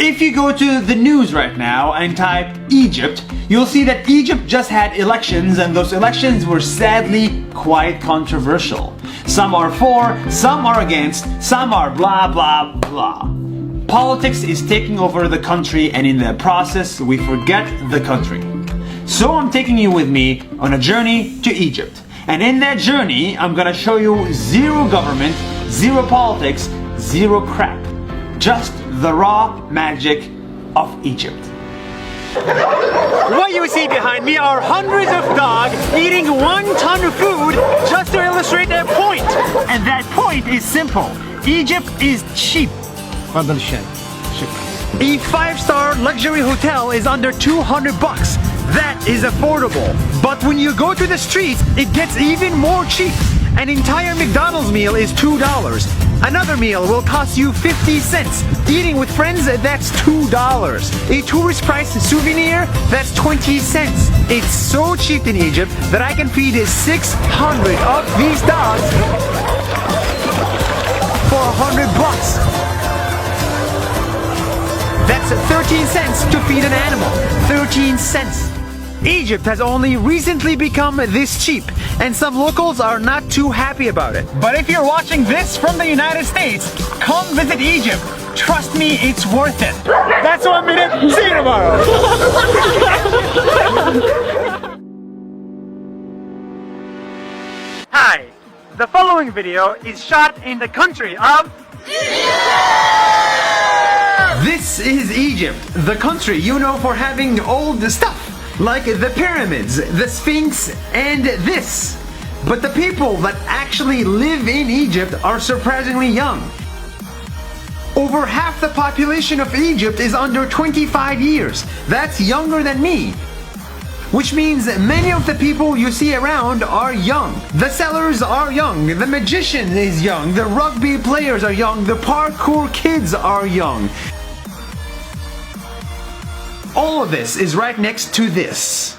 If you go to the news right now and type Egypt, you'll see that Egypt just had elections, and those elections were sadly quite controversial. Some are for, some are against, some are blah blah blah. Politics is taking over the country, and in the process we forget the country. So I'm taking you with me on a journey to Egypt. And in that journey, I'm gonna show you zero government, zero politics, zero crap. Just the raw magic of Egypt. What you see behind me are hundreds of dogs eating 1 ton of food just to illustrate their point. And that point is simple. Egypt is cheap. تفضل الشاي. شكرا. A 5-star luxury hotel is under 200 bucks. That is affordable. But when you go to the streets, it gets even more cheap. An entire McDonald's meal is $2. Another meal will cost you 50 cents. Eating with friends, that's $2. A tourist price souvenir, that's 20 cents. It's so cheap in Egypt that I can feed 600 of these dogs for 100 bucks. That's 13 cents to feed an animal. 13 cents. Egypt has only recently become this cheap, and some locals are not too happy about it. But if you're watching this from the United States, come visit Egypt. Trust me, it's worth it. That's 1 minute. See you tomorrow. Hi, the following video is shot in the country of This is Egypt, the country you know for having old stuff. Like the pyramids, the Sphinx, and this. But the people that actually live in Egypt are surprisingly young. Over half the population of Egypt is under 25 years. That's younger than me. Which means many of the people you see around are young. The sellers are young, the magician is young, the rugby players are young, the parkour kids are young. All of this is right next to this.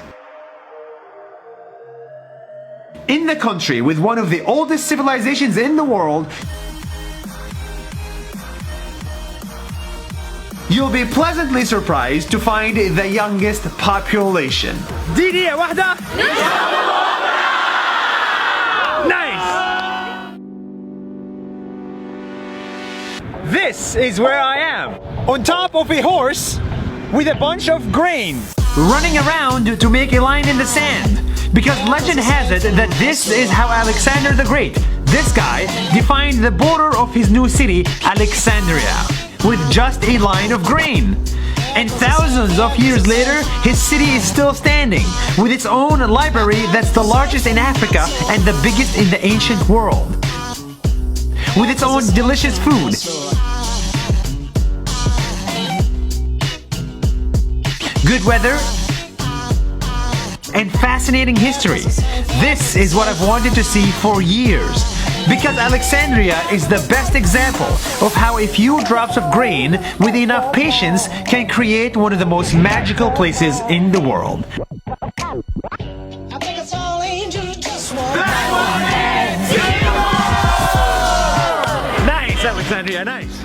In the country with one of the oldest civilizations in the world, you'll be pleasantly surprised to find the youngest population. دقيقة واحدة. Nice! This is where I am, on top of a horse with a bunch of grain, running around to make a line in the sand. Because legend has it that this is how Alexander the Great, this guy, defined the border of his new city, Alexandria, with just a line of grain. And thousands of years later, his city is still standing, with its own library that's the largest in Africa and the biggest in the ancient world. With its own delicious food. Good weather, and fascinating history. This is what I've wanted to see for years. Because Alexandria is the best example of how a few drops of grain with enough patience can create one of the most magical places in the world. Nice, Alexandria, nice.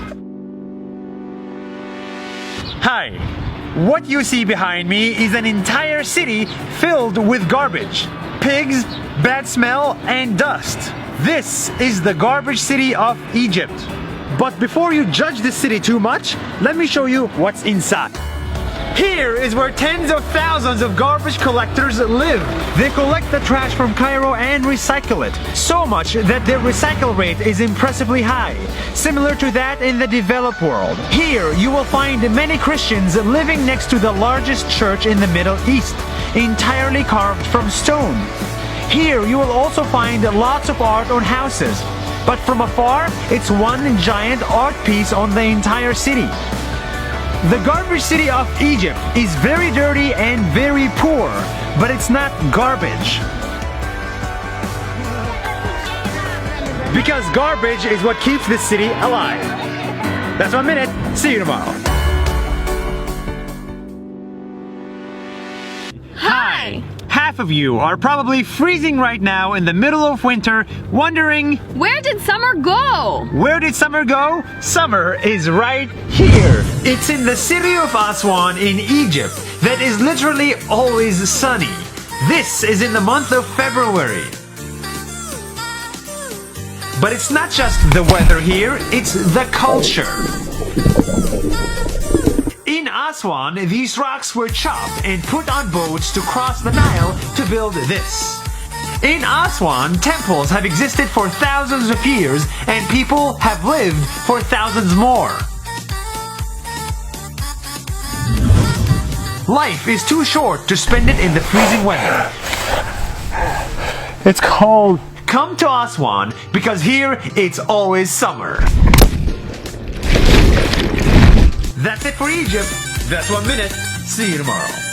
Hi. What you see behind me is an entire city filled with garbage. Pigs, bad smell, and dust. This is the garbage city of Egypt. But before you judge this city too much, let me show you what's inside. Here is where tens of thousands of garbage collectors live. They collect the trash from Cairo and recycle it. So much that their recycle rate is impressively high, similar to that in the developed world. Here you will find many Christians living next to the largest church in the Middle East, entirely carved from stone. Here you will also find lots of art on houses, but from afar it's one giant art piece on the entire city. The garbage city of Egypt is very dirty and very poor, but it's not garbage. Because garbage is what keeps this city alive. That's 1 minute. See you tomorrow. Hi. half of you are probably freezing right now in the middle of winter, wondering, Where did summer go? where did summer go? Summer is right here. It's in the city of Aswan in Egypt that is literally always sunny. This is in the month of February. But it's not just the weather here, it's the culture. In Aswan, these rocks were chopped and put on boats to cross the Nile to build this. In Aswan, temples have existed for thousands of years and people have lived for thousands more. Life is too short to spend it in the freezing weather. It's cold. Come to Aswan because here it's always summer. That's it for Egypt. That's 1 minute. See you tomorrow.